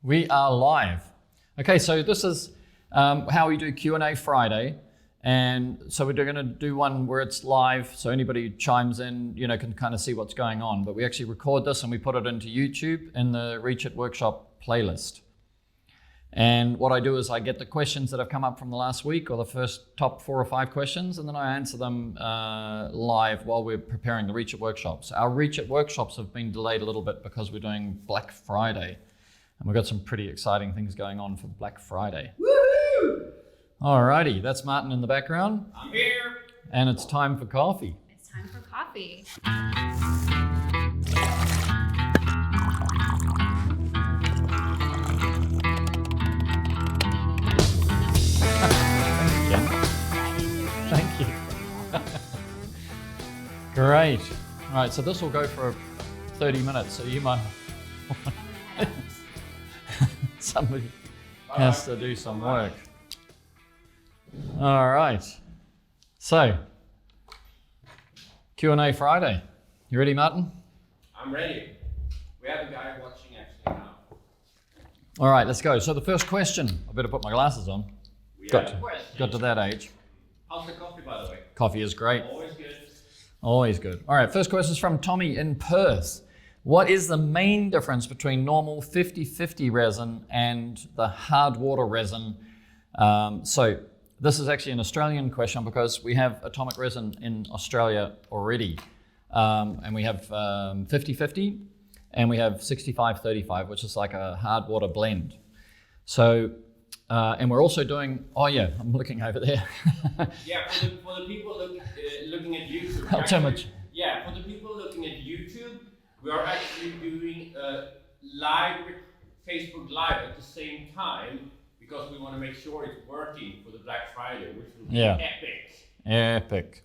We are live. Okay, so this is how we do Q&A Friday. And so we're going to do one where it's live, so anybody who chimes in, can kind of see what's going on. But we actually record this and we put it into YouTube in the Reach It Workshop playlist. And what I do is I get the questions that have come up from the last week, or the first top 4 or 5 questions, and then I answer them live while we're preparing the Reach It workshops. Our Reach It workshops have been delayed a little bit because we're doing Black Friday. And we've got some pretty exciting things going on for Black Friday. Woohoo! Alrighty, that's Martin in the background. I'm here. And it's time for coffee. It's time for coffee. Thank you. Great. All right, so this will go for 30 minutes, so you might... Somebody has to do some work. All right. So, Q&A Friday. You ready, Martin? I'm ready. We have a guy watching actually now. All right, let's go. So the first question, I better put my glasses on. Got to that age. How's the coffee, by the way? Coffee is great. Always good. Always good. All right, first question is from Tommy in Perth. What is the main difference between normal 50-50 resin and the hard water resin? So this is actually an Australian question because we have atomic resin in Australia already. And we have 50-50 and we have 65-35, which is like a hard water blend. So, and we're also doing, oh yeah, I'm looking over there. Yeah, for the people looking at YouTube. Not too much. Yeah, for the people looking at YouTube, we are actually doing live Facebook Live at the same time because we want to make sure it's working for the Black Friday, which will be epic. Epic.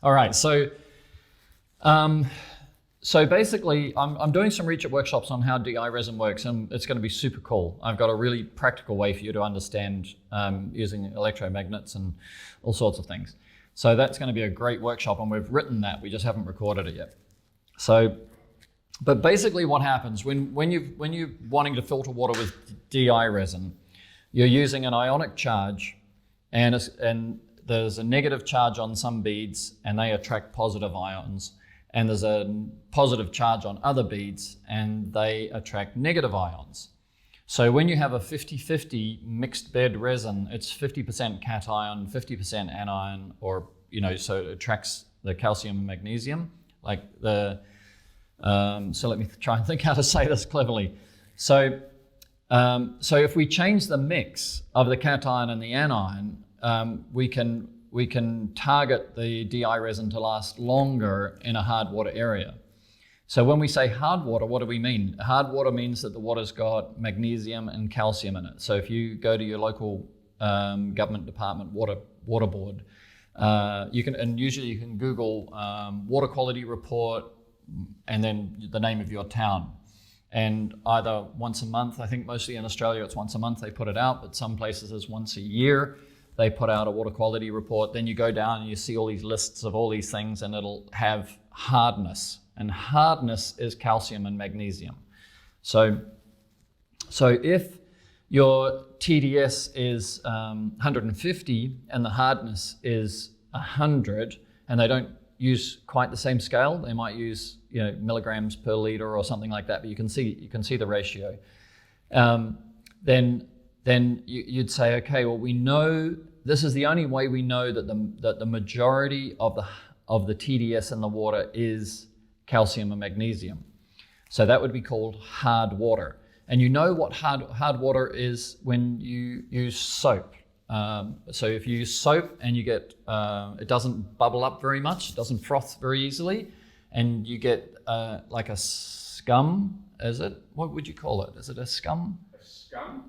All right, so basically, I'm doing some Reach It workshops on how DI resin works, and it's going to be super cool. I've got a really practical way for you to understand using electromagnets and all sorts of things. So that's going to be a great workshop, and we've written that. We just haven't recorded it yet. So, but basically, what happens when you're wanting to filter water with DI resin, you're using an ionic charge, and there's a negative charge on some beads, and they attract positive ions. And there's a positive charge on other beads and they attract negative ions. So when you have a 50-50 mixed bed resin, it's 50% cation, 50% anion, or, so it attracts the calcium and magnesium. So let me try and think how to say this cleverly. So if we change the mix of the cation and the anion, we can target the DI resin to last longer in a hard water area. So when we say hard water, what do we mean? Hard water means that the water's got magnesium and calcium in it. So if you go to your local government department water board, usually you can Google water quality report and then the name of your town. And either once a month, I think mostly in Australia it's once a month they put it out, but some places it's once a year. They put out a water quality report. Then you go down and you see all these lists of all these things, and it'll have hardness. And hardness is calcium and magnesium. So if your TDS is 150 and the hardness is 100, and they don't use quite the same scale, they might use milligrams per liter or something like that. But you can see the ratio. Then you'd say, okay, well, we know this is the only way we know that the majority of the TDS in the water is calcium and magnesium. So that would be called hard water. And you know what hard water is when you use soap. So if you use soap and you get, it doesn't bubble up very much, it doesn't froth very easily, and you get like a scum, what would you call it? Is it a scum?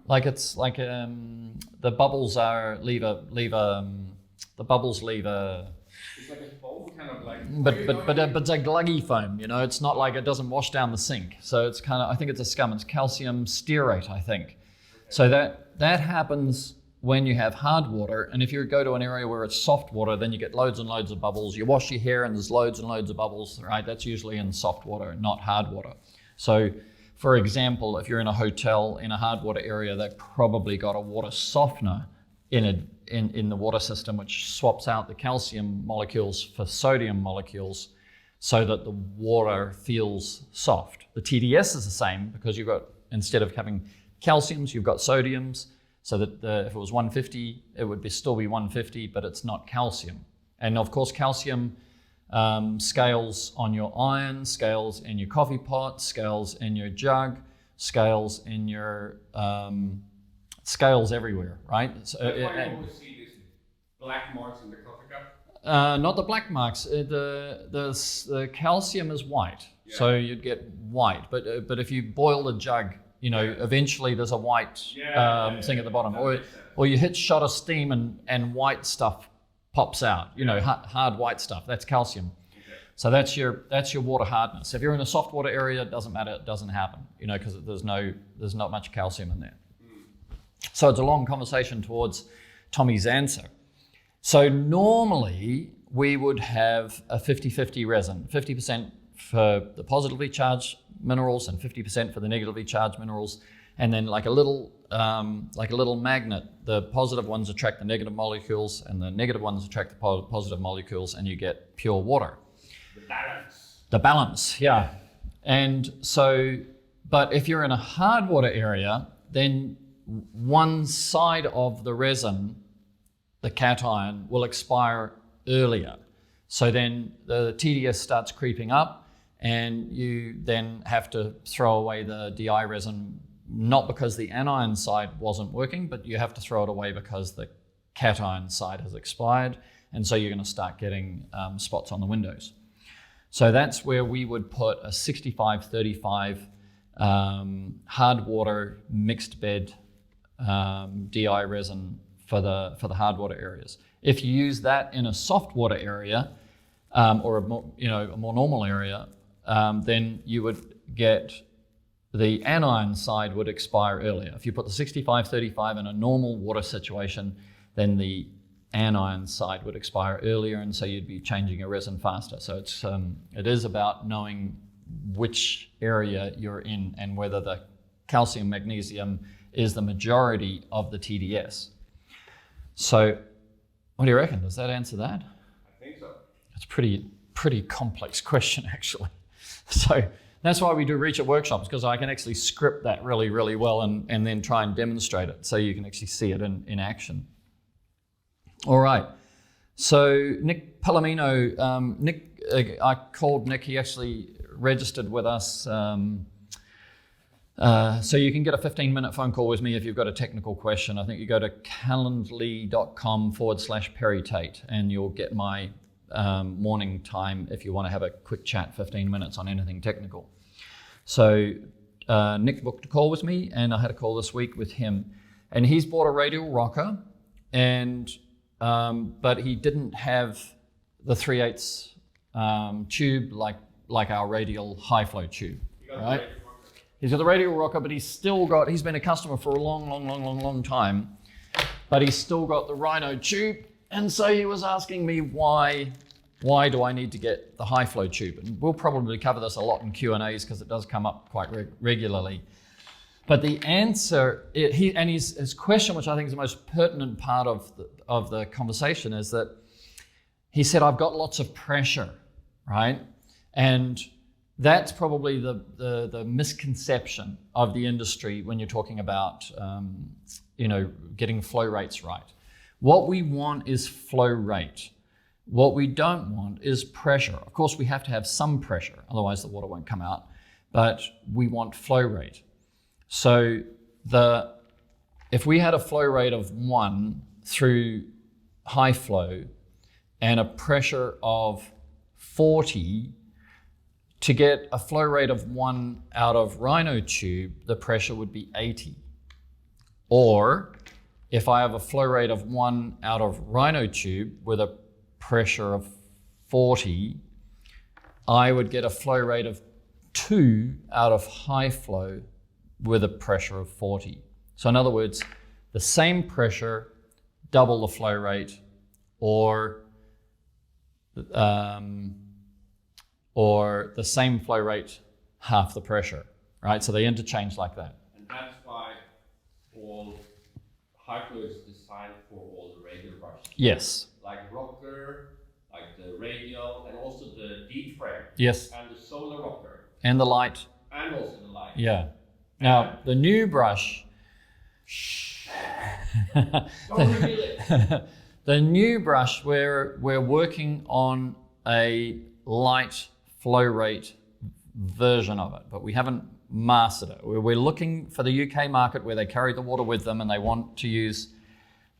Like it's like the bubbles leave a. It's like a foam, kind of like. But it's a gluggy foam, It's not like it doesn't wash down the sink. So it's kind of, I think it's a scum. It's calcium stearate, I think. Okay. So that happens when you have hard water, and if you go to an area where it's soft water, then you get loads and loads of bubbles. You wash your hair and there's loads and loads of bubbles, right? That's usually in soft water, not hard water. So for example, if you're in a hotel in a hard water area, they've probably got a water softener in the water system, which swaps out the calcium molecules for sodium molecules so that the water feels soft. The TDS is the same because you've got, instead of having calciums, you've got sodiums, so that if it was 150, it would still be 150, but it's not calcium. And of course, calcium scales on your iron, scales in your coffee pot, scales in your jug, scales in your scales everywhere, right? So, that's why you always see these black marks in the coffee cup. not the black marks. The calcium is white, so you'd get white. But if you boil the jug, eventually there's a white thing at the bottom, or you hit shot of steam and white stuff pops out. Hard white stuff. That's calcium. Okay. So that's your water hardness. If you're in a soft water area, it doesn't matter. It doesn't happen. Because there's not much calcium in there. So it's a long conversation towards Tommy's answer. So normally we would have a 50-50 resin, 50% for the positively charged minerals and 50% for the negatively charged minerals, and then like a little magnet, the positive ones attract the negative molecules and the negative ones attract the positive molecules, and you get pure water. The balance, yeah. And so, but if you're in a hard water area, then one side of the resin, the cation, will expire earlier. So then the TDS starts creeping up, and you then have to throw away the DI resin, not because the anion side wasn't working, but you have to throw it away because the cation side has expired, and so you're going to start getting spots on the windows. So that's where we would put a 65-35 hard water mixed bed DI resin for the hard water areas. If you use that in a soft water area or a more normal area, then you would get the anion side would expire earlier. If you put the 65-35 in a normal water situation, then the anion side would expire earlier, and so you'd be changing your resin faster. So it is about knowing which area you're in and whether the calcium magnesium is the majority of the TDS. So what do you reckon? Does that answer that? I think so. It's a pretty complex question, actually. So that's why we do research workshops, because I can actually script that really, really well and then try and demonstrate it so you can actually see it in action. All right. So Nick Palomino, I called Nick. He actually registered with us. So you can get a 15-minute phone call with me if you've got a technical question. I think you go to calendly.com/Perry Tate, and you'll get my morning time if you want to have a quick chat, 15 minutes on anything technical. So Nick booked a call with me, and I had a call this week with him. And he's bought a radial rocker, and but he didn't have the 3/8 tube like our radial high flow tube, right? He's got the radial rocker, but he's been a customer for a long time, but he's still got the Rhino tube. And so he was asking me why do I need to get the high flow tube? And we'll probably cover this a lot in Q&As because it does come up quite regularly. But the answer, his question, which I think is the most pertinent part of the conversation, is that he said, I've got lots of pressure, right? And that's probably the misconception of the industry when you're talking about getting flow rates right. What we want is flow rate. What we don't want is pressure. Of course, we have to have some pressure, otherwise the water won't come out, but we want flow rate. So if we had a flow rate of 1 through high flow and a pressure of 40, to get a flow rate of 1 out of Rhino tube, the pressure would be 80. Or if I have a flow rate of 1 out of Rhino tube with a pressure of 40, I would get a flow rate of 2 out of high flow with a pressure of 40. So in other words, the same pressure, double the flow rate, or the same flow rate, half the pressure. right? So they interchange like that. And that's why all high flow is designed for all the radial brushes. Yes. Like rocker, like the radial, and also the deep frame. Yes. And the solar rocker. And the light. And also the light. Yeah. Now, the new brush. Don't reveal it. The new brush, we're working on a light flow rate version of it, but we haven't mastered it. We're looking for the UK market where they carry the water with them and they want to use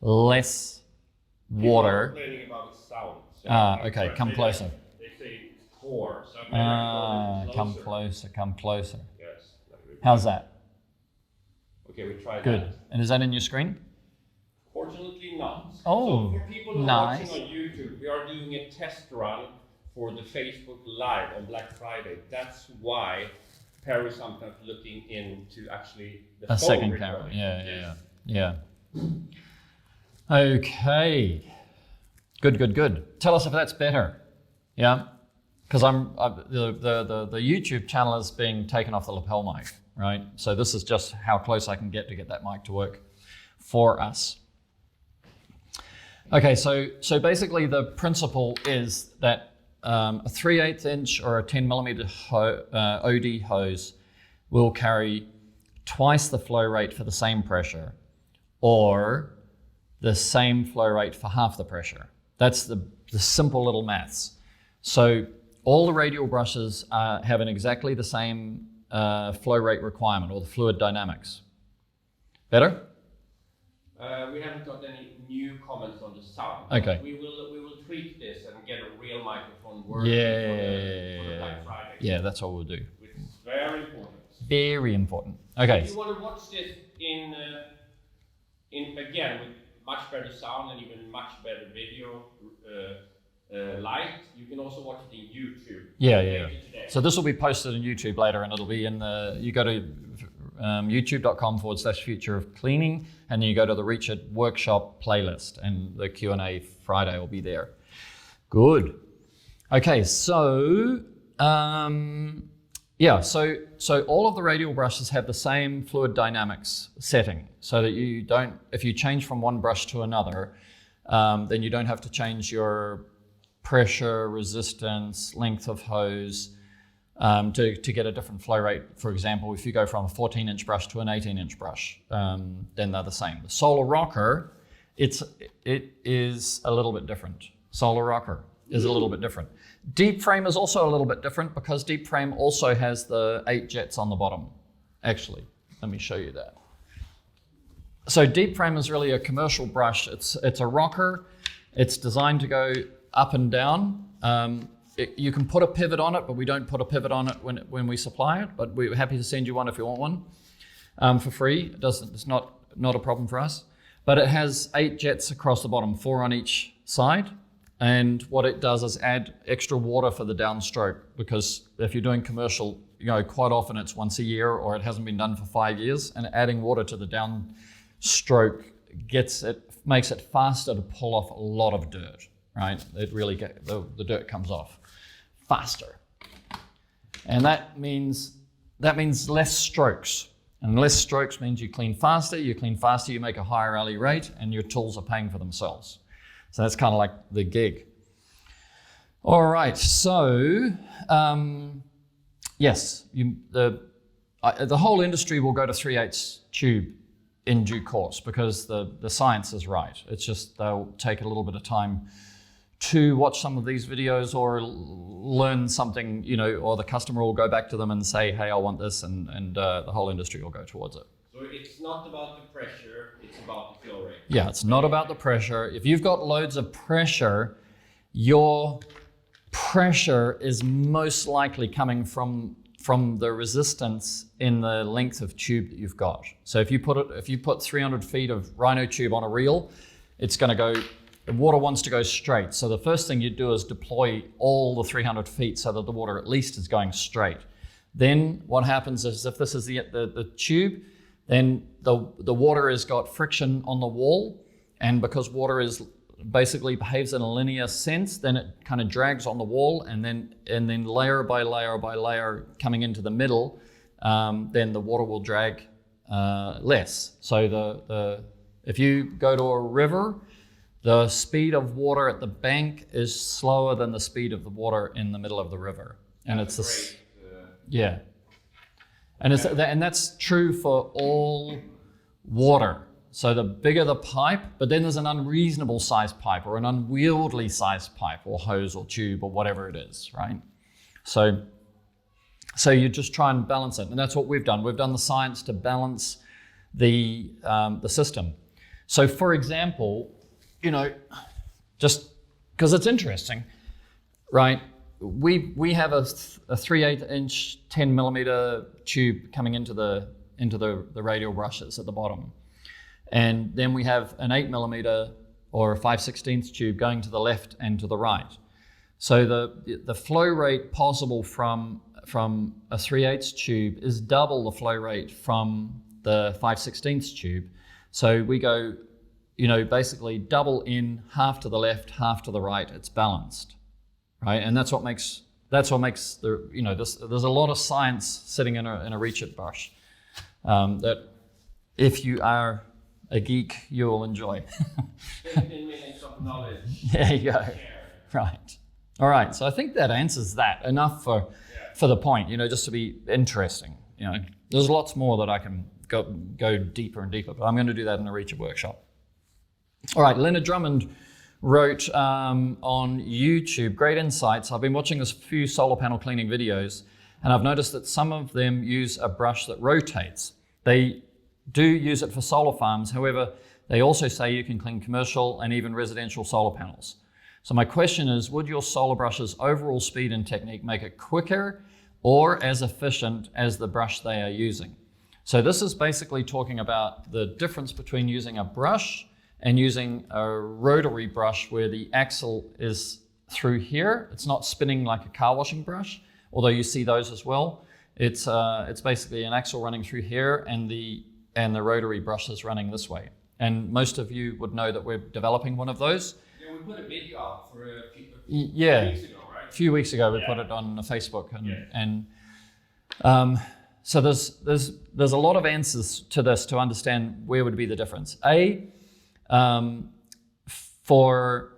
less water. People are complaining about the sound. So Okay, come closer. They say poor. So Come closer, come closer. Yes. How's that? Okay, we tried Good. that. And is that in your screen? Fortunately not. Oh, so for people who are nice. watching on YouTube, we are doing a test run for the Facebook Live on Black Friday. That's why Perry is sometimes looking into actually the A phone second recording. camera. Yeah. Okay. Good. Tell us if that's better. Yeah. Because the YouTube channel is being taken off the lapel mic, right? So this is just how close I can get to get that mic to work for us. Okay, so basically the principle is that a 3/8 inch or a 10 millimeter OD hose will carry twice the flow rate for the same pressure, or the same flow rate for half the pressure. That's the simple little maths. So all the radial brushes have exactly the same flow rate requirement, or the fluid dynamics. Better? We haven't got any new comments on the sound. Okay. We will tweak this and get a real microphone working for the Black Friday. Yeah, that's what we'll do. Which is very important. Very important. Okay. If you want to watch this in again with much better sound and even much better video light, you can also watch it in YouTube. Yeah. So this will be posted on YouTube later, and it'll be in the. You go to youtube.com/future of cleaning, and then you go to the Reach It workshop playlist, and the Q&A Friday will be there. Good. Okay, so so all of the radial brushes have the same fluid dynamics setting, so that you don't, if you change from one brush to another, then you don't have to change your pressure, resistance, length of hose, to get a different flow rate. For example, if you go from a 14-inch brush to an 18-inch brush, then they're the same. The solar rocker, it is a little bit different. Solar rocker is a little bit different. Deep frame is also a little bit different, because deep frame also has the 8 jets on the bottom. Actually, let me show you that. So deep frame is really a commercial brush. It's a rocker. It's designed to go up and down. You can put a pivot on it, but we don't put a pivot on it when we supply it, but we're happy to send you one if you want one for free. It's not a problem for us. But it has 8 jets across the bottom, 4 on each side. And what it does is add extra water for the downstroke, because if you're doing commercial, quite often it's once a year, or it hasn't been done for 5 years, and adding water to the downstroke makes it faster to pull off a lot of dirt, right? It really the dirt comes off faster. And that means less strokes. And less strokes means you clean faster, you make a higher rally rate, and your tools are paying for themselves. So that's kind of like the gig. All right, so yes, the whole industry will go to 3/8 tube in due course, because the science is right. It's just they'll take a little bit of time to watch some of these videos or learn something, or the customer will go back to them and say, hey, I want this, and the whole industry will go towards it. So it's not about the pressure, it's about the flow rate. Yeah, it's not about the pressure. If you've got loads of pressure, your pressure is most likely coming from the resistance in the length of tube that you've got. So if you put 300 feet of rhino tube on a reel, it's going to go. The water wants to go straight. So the first thing you do is deploy all the 300 feet so that the water at least is going straight. Then what happens is, if this is the tube, then the water has got friction on the wall, and because water basically behaves in a linear sense, then it kind of drags on the wall, and then layer by layer by layer coming into the middle, then the water will drag less. So if you go to a river, the speed of water at the bank is slower than the speed of the water in the middle of the river. And it's this, yeah. And that's true for all water. So the bigger the pipe, but then there's an unreasonable sized pipe or an unwieldy sized pipe or hose or tube or whatever it is, right? So you just try and balance it. And that's what we've done. We've done the science to balance the system. So for example, just because it's interesting, right? We have a 3/8 inch, 10 millimeter tube coming into the radial brushes at the bottom. And then we have an 8 millimeter or a 5/16 tube going to the left and to the right. So the flow rate possible from a 3/8 tube is double the flow rate from the 5/16 tube. So we go, basically double in, half to the left, half to the right. It's balanced, right? And that's what makes there's a lot of science sitting in a reach-it brush that if you are a geek, you will enjoy. 15 minutes of knowledge. There you go. Right. All right. So I think that answers that enough for the point, just to be interesting. There's lots more that I can go deeper and deeper, but I'm going to do that in a reach-it workshop. All right. Leonard Drummond wrote on YouTube, great insights. I've been watching a few solar panel cleaning videos, and I've noticed that some of them use a brush that rotates. They do use it for solar farms. However, they also say you can clean commercial and even residential solar panels. So my question is, would your solar brush's overall speed and technique make it quicker or as efficient as the brush they are using? So this is basically talking about the difference between using a brush and using a rotary brush where the axle is through here. It's not spinning like a car washing brush, although you see those as well. It's basically an axle running through here and the rotary brush is running this way. And most of you would know that we're developing one of those. Yeah, we put a video out for a few weeks ago, right? A few weeks ago, we put it on Facebook, and so there's a lot of answers to this to understand where would be the difference. For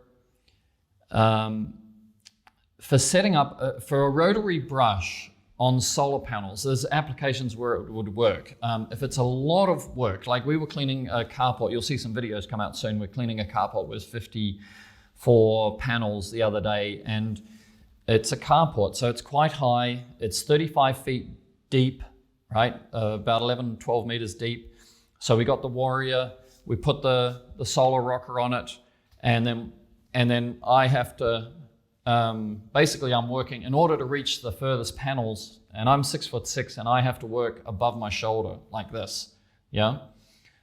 setting up for a rotary brush on solar panels, there's applications where it would work. If it's a lot of work, like we were cleaning a carport, you'll see some videos come out soon. We're cleaning a carport with 54 panels the other day, and it's a carport, so it's quite high. It's 35 feet deep, right? About 11, 12 meters deep. So we got the Warrior, we put the solar rocker on it, and then I have to, basically I'm working, in order to reach the furthest panels, and I'm 6'6", and I have to work above my shoulder like this, yeah?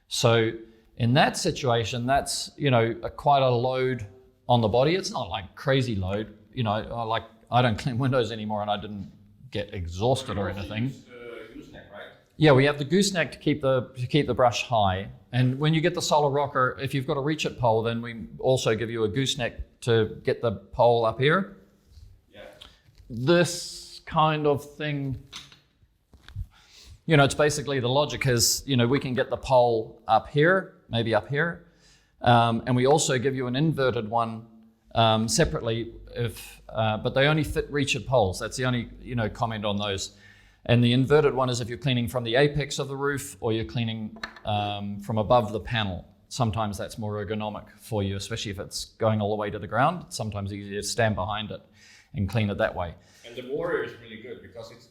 So in that situation, that's, quite a load on the body. It's not like crazy load, I don't clean windows anymore and I didn't get exhausted or anything. Gooseneck, right? Yeah, we have the gooseneck to keep the brush high. And when you get the solar rocker, if you've got a reach-it pole, then we also give you a gooseneck to get the pole up here. Yeah. This kind of thing, it's basically the logic is, we can get the pole up here, maybe up here. And we also give you an inverted one separately, but they only fit reach-it poles. That's the only, comment on those. And the inverted one is if you're cleaning from the apex of the roof or you're cleaning from above the panel. Sometimes that's more ergonomic for you, especially if it's going all the way to the ground. It's sometimes easier to stand behind it and clean it that way. And the Warrior is really good because it's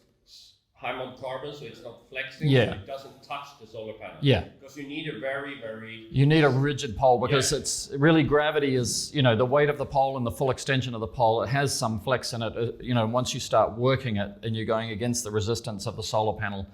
high-mount carbon, so it's not flexing, yeah. So it doesn't touch the solar panel. Yeah. Because you need a very, very... You need a rigid pole because it's really gravity is, the weight of the pole and the full extension of the pole, it has some flex in it. Once you start working it and you're going against the resistance of the solar panel,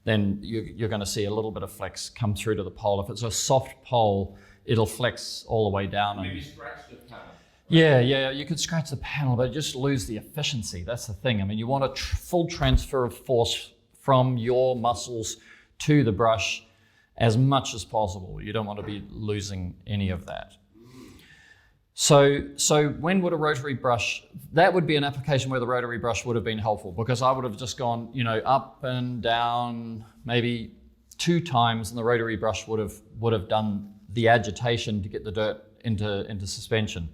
then you're going to see a little bit of flex come through to the pole. If it's a soft pole, it'll flex all the way down. Maybe scratch the panel. Yeah, you could scratch the panel, but just lose the efficiency. That's the thing. I mean, you want a full transfer of force from your muscles to the brush as much as possible. You don't want to be losing any of that. So when would a rotary brush, that would be an application where the rotary brush would have been helpful, because I would have just gone, up and down maybe 2 times, and the rotary brush would have done the agitation to get the dirt into suspension.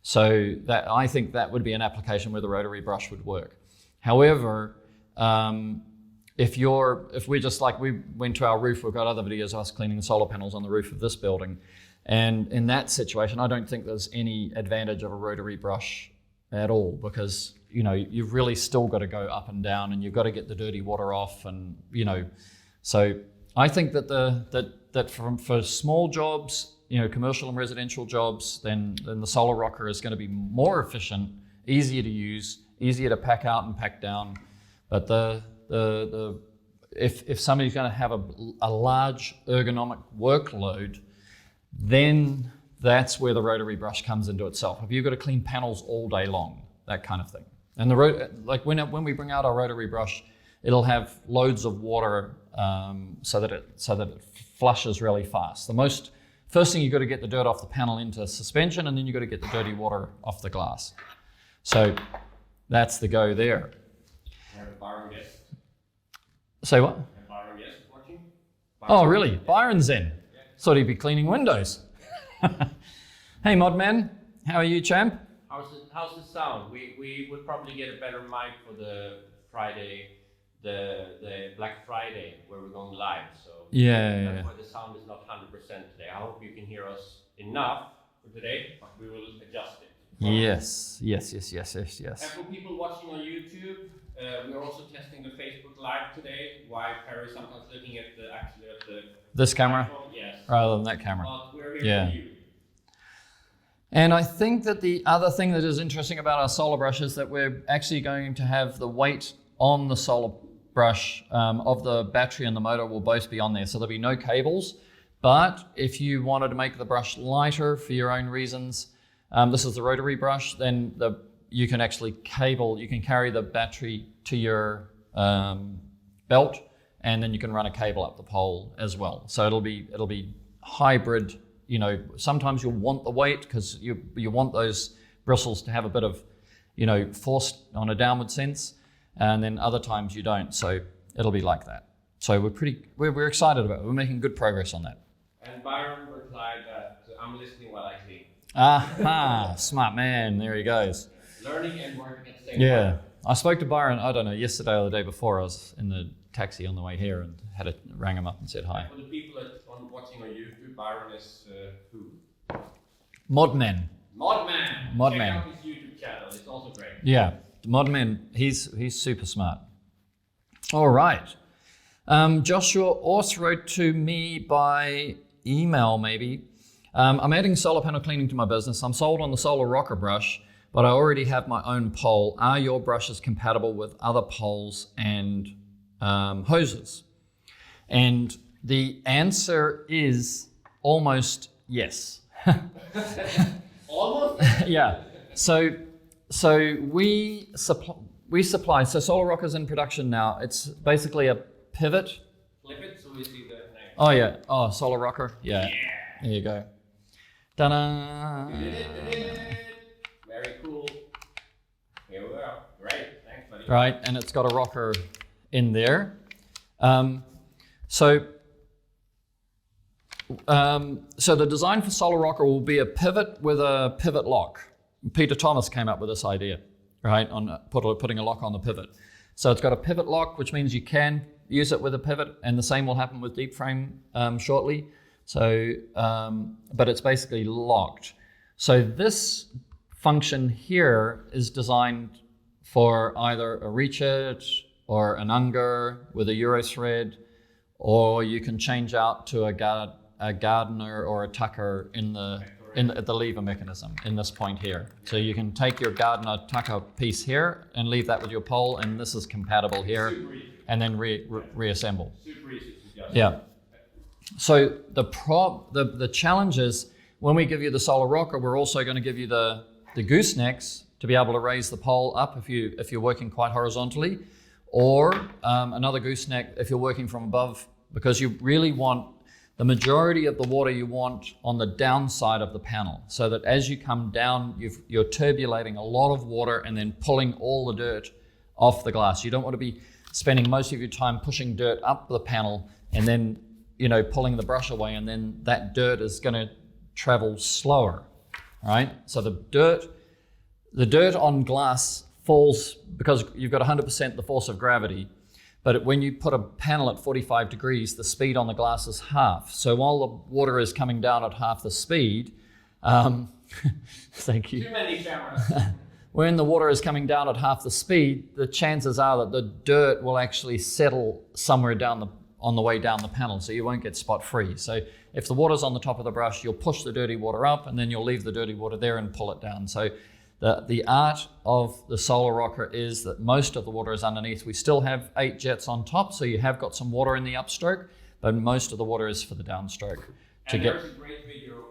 So that, I think that would be an application where the rotary brush would work. However, if we're just like, we went to our roof, we've got other videos of us cleaning the solar panels on the roof of this building. And in that situation, I don't think there's any advantage of a rotary brush at all, because, you've really still got to go up and down, and you've got to get the dirty water off, and, so I think that for small jobs, commercial and residential jobs, then the solar rocker is going to be more efficient, easier to use, easier to pack out and pack down. But if somebody's going to have a large ergonomic workload, then that's where the rotary brush comes into itself. If you've got to clean panels all day long, that kind of thing. And when we bring out our rotary brush, it'll have loads of water so that it flushes really fast. First thing, you've got to get the dirt off the panel into suspension, and then you've got to get the dirty water off the glass. So that's the go there. Byron guest. Say what? Byron guest watching. Oh, really? Byron's in. Thought he'd be cleaning windows. Hey, Modman, how are you, champ? How's the sound? We would probably get a better mic for the Friday, the Black Friday, where we're going live. So that's why the sound is not 100% today. I hope you can hear us enough for today, but we will adjust it. Yes. And for people watching on YouTube, we're also testing the Facebook Live today. Why Perry sometimes looking at this camera, yes, rather than that camera. But we're here for you. And I think that the other thing that is interesting about our solar brush is that we're actually going to have the weight on the solar brush of the battery and the motor will both be on there. So there'll be no cables. But if you wanted to make the brush lighter for your own reasons, this is the rotary brush, then you can actually carry the battery to your belt, and then you can run a cable up the pole as well. So it'll be hybrid. Sometimes you'll want the weight because you want those bristles to have a bit of, force on a downward sense, and then other times you don't. So it'll be like that. So we're excited about it. We're making good progress on that. And Byron replied that I'm listening while I clean. Aha, smart man. There he goes. Learning and working at the same time. Yeah. I spoke to Byron, I don't know, yesterday or the day before. I was in the taxi on the way here and rang him up and said hi. For the people watching on YouTube, Byron is who? Modman. Check out his YouTube channel. It's also great. Yeah. Modman, he's super smart. All right. Joshua Orth wrote to me by email maybe. I'm adding solar panel cleaning to my business. I'm sold on the solar rocker brush, but I already have my own pole. Are your brushes compatible with other poles and hoses? And the answer is almost yes. Almost? Yeah. So we supply. So solar rockers in production now. It's basically a pivot. Flip it so we see the name. Oh yeah. Oh, solar rocker. Yeah. There you go. Ta-da! Very cool. Here we are. Great. Thanks, buddy. Right, and it's got a rocker in there. So the design for solar rocker will be a pivot with a pivot lock. Peter Thomas came up with this idea, right, on putting a lock on the pivot. So it's got a pivot lock, which means you can use it with a pivot, and the same will happen with deep frame shortly. So, but it's basically locked. So this function here is designed for either a reach-it or an Unger with a Euro thread, or you can change out to a Gardner or a Tucker at the lever mechanism in this point here. So you can take your Gardner Tucker piece here and leave that with your pole, and this is compatible here, and then reassemble. Super easy to adjust. Yeah. So the challenge is when we give you the solar rocker, we're also going to give you the goosenecks to be able to raise the pole up if you're working quite horizontally, or another gooseneck if you're working from above, because you really want the majority of the water you want on the downside of the panel, so that as you come down, you're turbulating a lot of water and then pulling all the dirt off the glass. You don't want to be spending most of your time pushing dirt up the panel and then, pulling the brush away, and then that dirt is going to travel slower, right? So the dirt on glass falls because you've got 100% the force of gravity. But when you put a panel at 45 degrees, the speed on the glass is half. So while the water is coming down at half the speed, thank you. Too many cameras. When the water is coming down at half the speed, the chances are that the dirt will actually settle somewhere on the way down the panel, so you won't get spot free. So if the water's on the top of the brush, you'll push the dirty water up, and then you'll leave the dirty water there and pull it down. So the art of the solar rocker is that most of the water is underneath. We still have 8 jets on top, so you have got some water in the upstroke, but most of the water is for the downstroke. There's a great video,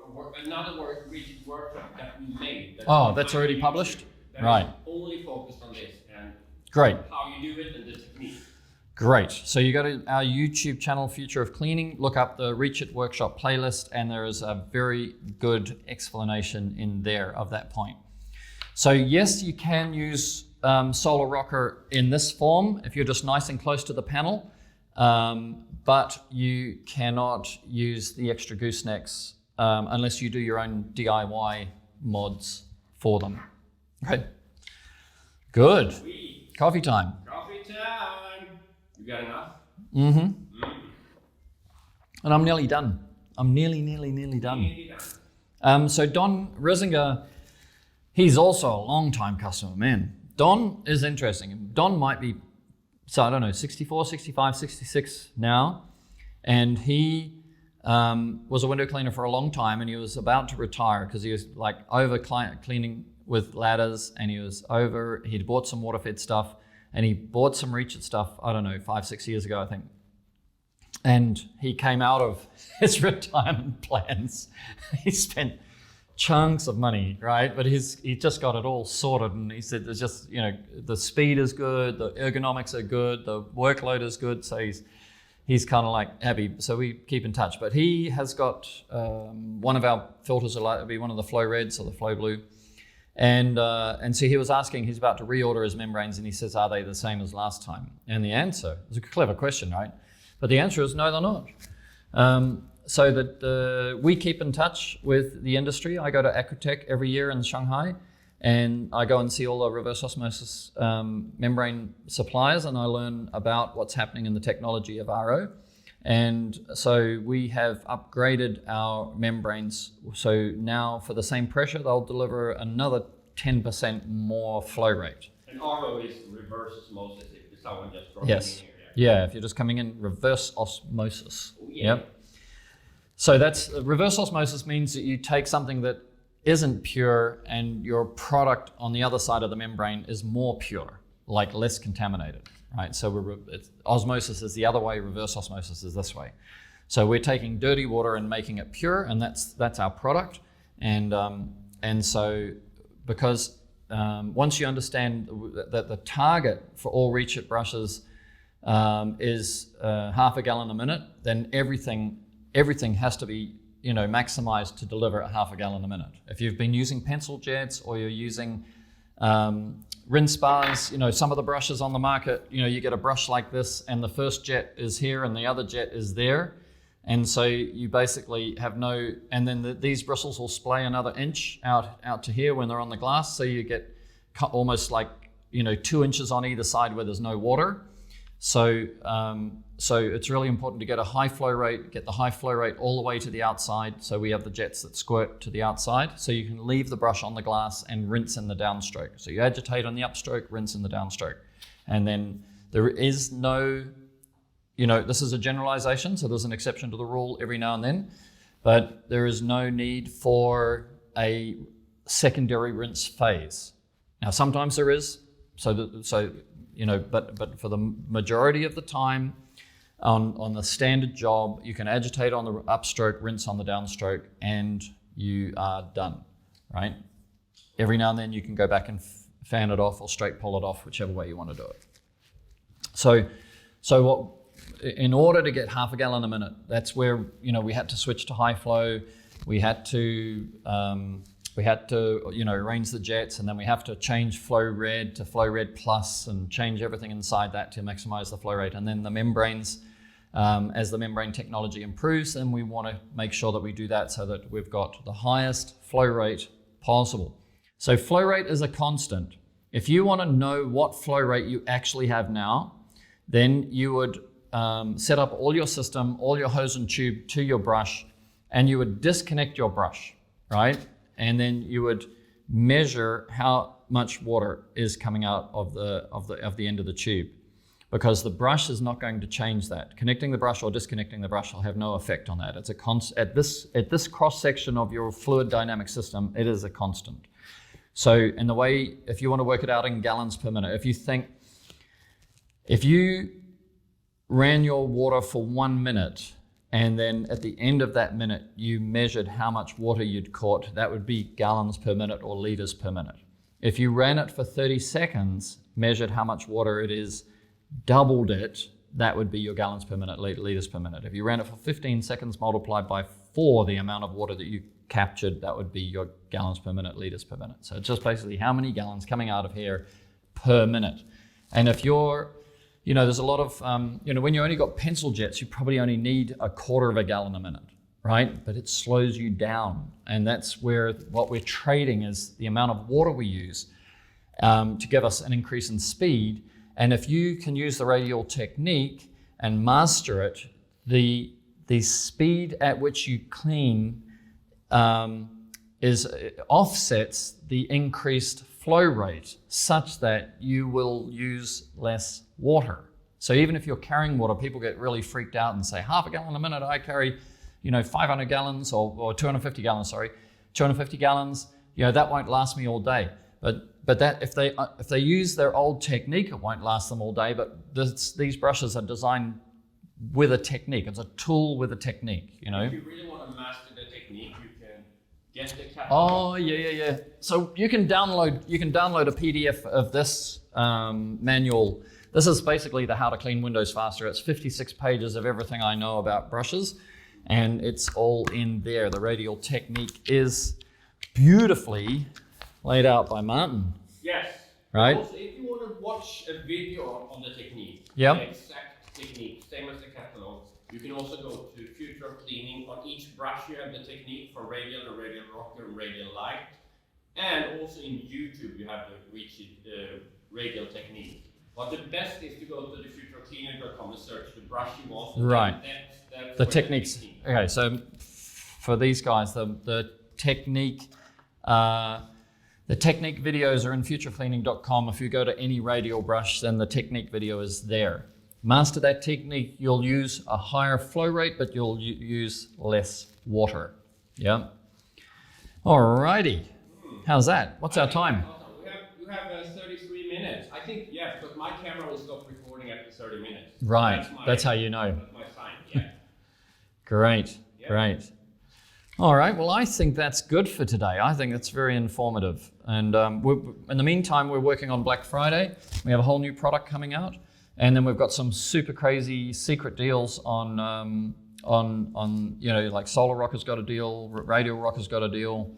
another rigid workshop that we made. That's already published? Right. Only focused on this and great. How you do it and the technique. Great. So you go to our YouTube channel, Future of Cleaning, look up the Reach It Workshop playlist, and there is a very good explanation in there of that point. So yes, you can use solar rocker in this form if you're just nice and close to the panel, but you cannot use the extra goosenecks unless you do your own DIY mods for them. Okay. Good. Sweet. Coffee time. Coffee time. You got enough? Mm-hmm. And I'm nearly done. I'm nearly done. So Don Risinger, he's also a long-time customer, man. Don is interesting. Don might be, 64, 65, 66 now. And he was a window cleaner for a long time, and he was about to retire because he was like over cleaning with ladders, and he'd bought some water-fed stuff, and he bought some Reach It stuff, 5, 6 years ago, I think. And he came out of his retirement plans. He spent chunks of money, right? But he just got it all sorted, and he said there's just, the speed is good, the ergonomics are good, the workload is good, so he's kind of like happy. So we keep in touch. But he has got one of our filters will be one of the Flow Reds or the Flow Blue. And so he was asking, he's about to reorder his membranes, and he says, are they the same as last time? And the answer is a clever question, right? But the answer is no, they're not. So that we keep in touch with the industry. I go to Acutech every year in Shanghai, and I go and see all the reverse osmosis membrane suppliers, and I learn about what's happening in the technology of RO. And so we have upgraded our membranes. So now for the same pressure, they'll deliver another 10% more flow rate. And RO is reverse osmosis. If someone just dropping yes. in here. Yeah, if you're just coming in reverse osmosis. Oh, yeah. Yep. So that's reverse osmosis means that you take something that isn't pure and your product on the other side of the membrane is more pure, like less contaminated. Right, so osmosis is the other way, reverse osmosis is this way. So we're taking dirty water and making it pure, and that's our product. And so because once you understand that the target for all Reach It brushes is half a gallon a minute, then everything has to be maximized to deliver at half a gallon a minute. If you've been using pencil jets or you're using rinse bars, some of the brushes on the market, you get a brush like this and the first jet is here and the other jet is there. And so you basically have and then these bristles will splay another inch out to here when they're on the glass. So you get almost like, 2 inches on either side where there's no water. So it's really important to get a high flow rate, get the high flow rate all the way to the outside. So we have the jets that squirt to the outside. So you can leave the brush on the glass and rinse in the downstroke. So you agitate on the upstroke, rinse in the downstroke. And then there is no, this is a generalization. So there's an exception to the rule every now and then, but there is no need for a secondary rinse phase. Now, sometimes there is. But for the majority of the time on the standard job, you can agitate on the upstroke, rinse on the downstroke, and you are done, right? Every now and then you can go back and fan it off or straight pull it off, whichever way you want to do it. So in order to get half a gallon a minute, that's where, you know, we had to switch to high flow. We had to you know, arrange the jets, and then we have to change flow red to flow red plus and change everything inside that to maximize the flow rate. And then the membranes, as the membrane technology improves, then we want to make sure that we do that so that we've got the highest flow rate possible. So flow rate is a constant. If you want to know what flow rate you actually have now, then you would set up all your system, all your hose and tube to your brush, and you would disconnect your brush, right? And then you would measure how much water is coming out of the end of the tube, because the brush is not going to change that. Connecting the brush or disconnecting the brush will have no effect on that. It's a at this cross section of your fluid dynamic system, it is a constant. So in the way, if you want to work it out in gallons per minute, if you ran your water for 1 minute, and then at the end of that minute, you measured how much water you'd caught, that would be gallons per minute or liters per minute. If you ran it for 30 seconds, measured how much water it is, doubled it, that would be your gallons per minute, liters per minute. If you ran it for 15 seconds, multiplied by 4, the amount of water that you captured, that would be your gallons per minute, liters per minute. So it's just basically how many gallons coming out of here per minute. And if you're, you know, there's a lot of, you know, when you only got pencil jets, you probably only need 1/4 of a gallon a minute, right? But it slows you down. And that's where what we're trading is the amount of water we use to give us an increase in speed. And if you can use the radial technique and master it, the speed at which you clean offsets the increased flow rate such that you will use less water. So even if you're carrying water, people get really freaked out and say, half a gallon a minute, I carry, you know, 500 gallons or 250 gallons, 250 gallons, you know, that won't last me all day. But that if they use their old technique, it won't last them all day. But these brushes are designed with a technique. It's a tool with a technique, you know. If you really want to master the technique, you can get the catalog. Oh yeah. So you can download a PDF of this manual. This is basically the How to Clean Windows Faster. It's 56 pages of everything I know about brushes, and it's all in there. The radial technique is beautifully laid out by Martin. Yes. Right. Also, if you want to watch a video on the technique, yep, the exact technique, same as the catalog, you can also go to Future of Cleaning. On each brush you have the technique for radial and radial rocker and radial light. And also in YouTube you have the radial technique. But the best is to go to the futureofcleaning.com and search the brush you want. Right. That's the techniques. Okay, so for these guys, the technique videos are in futurecleaning.com. If you go to any radial brush, then the technique video is there. Master that technique, you'll use a higher flow rate, but you'll use less water. Yeah. Alrighty. How's that? What's our time? You have 33 minutes. I think, yeah, because my camera will stop recording after 30 minutes. Right. That's how you know. That's my sign, yeah. Great. Yeah. Great. All right, well, I think that's good for today. I think that's very informative. And in the meantime, we're working on Black Friday. We have a whole new product coming out. And then we've got some super crazy secret deals on you know, like Solar Rocker's got a deal, Radial Rocker's got a deal.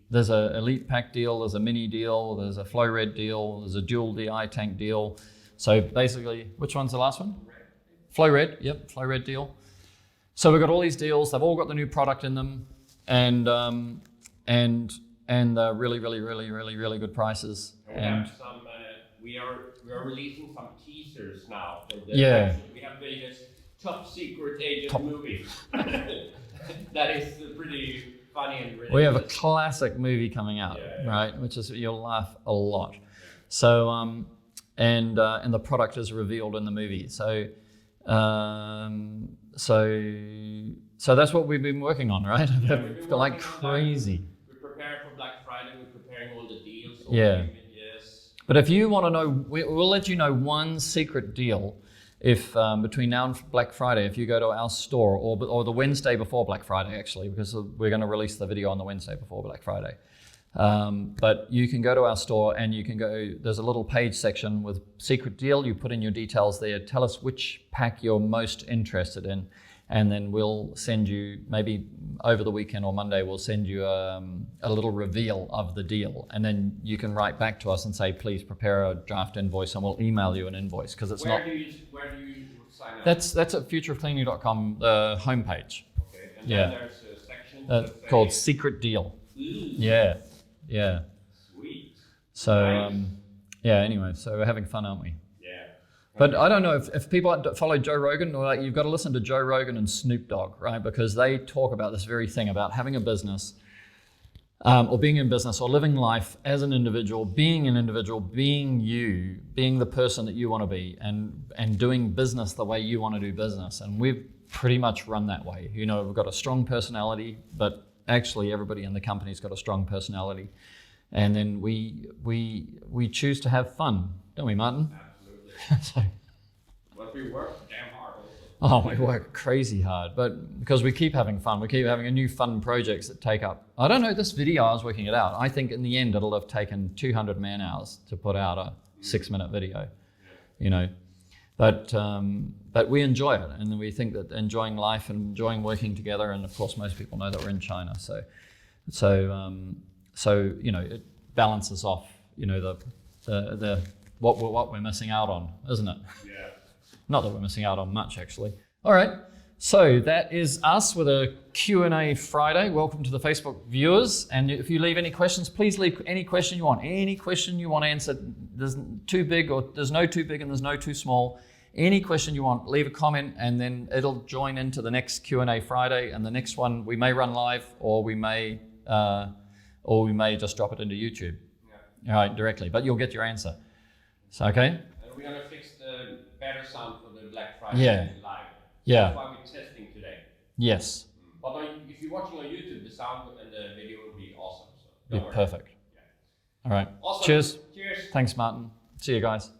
There's a Elite Pack deal, there's a Mini deal, there's a Flow Red deal, there's a dual DI tank deal. So basically, which one's the last one? Flow Red, yep, Flow Red deal. So we've got all these deals. They've all got the new product in them, and really good prices. And we are releasing some teasers now. For the yeah. We have Vegas top secret agent movie. That is pretty funny and really. We have a classic movie coming out, right? Which is, you'll laugh a lot. So and the product is revealed in the movie. So so that's what we've been working on, right? Like crazy. We're preparing for Black Friday. We're preparing all the deals. Yeah. Yes. But if you want to know, we'll let you know one secret deal if between now and Black Friday, if you go to our store or the Wednesday before Black Friday, actually, because we're going to release the video on the Wednesday before Black Friday. But you can go to our store and you can go, there's a little page section with secret deal. You put in your details there. Tell us which pack you're most interested in. And then we'll send you, maybe over the weekend or Monday, we'll send you a little reveal of the deal. And then you can write back to us and say, please prepare a draft invoice, and we'll email you an invoice, because it's where do you sign up? That's at futureofcleaning.com, the homepage. Okay, and then there's a section called Secret Deal. Ooh. Yeah. Sweet. So, Nice. Anyway, so we're having fun, aren't we? Yeah. But I don't know if people follow Joe Rogan, or you've got to listen to Joe Rogan and Snoop Dogg, right? Because they talk about this very thing about having a business, or being in business, or living life as an individual, being you, being the person that you want to be, and doing business the way you want to do business. And we've pretty much run that way. You know, we've got a strong personality, but actually everybody in the company's got a strong personality. And then we choose to have fun, don't we, Martin? Absolutely. But we work damn hard also. Oh, we work crazy hard, but because we keep having fun, we keep having a new fun projects that take up. I don't know, this video, I was working it out. I think in the end it'll have taken 200 man hours to put out a 6-minute video, you know. But we enjoy it, and we think that enjoying life and enjoying working together, and of course most people know that we're in China, so you know, it balances off, you know, the what we're missing out on, isn't it? Yeah. Not that we're missing out on much, actually. All right, so that is us with a Q&A Friday. Welcome to the Facebook viewers, and if you leave any questions, please leave any question you want. Any question you want answered. There's too big, or there's no too big, and there's no too small. Any question you want, leave a comment, and then it'll join into the next Q&A Friday, and the next one we may run live, or we may just drop it into YouTube. Yeah. All right, directly, but you'll get your answer. So, okay? And we're going to fix the better sound for the Black Friday live. Yeah. That's why we're testing today. Yes. But if you're watching on YouTube, the sound and the video will be awesome. So don't worry. Perfect. Yeah. All right. Awesome. Cheers. Cheers. Thanks, Martin. See you guys.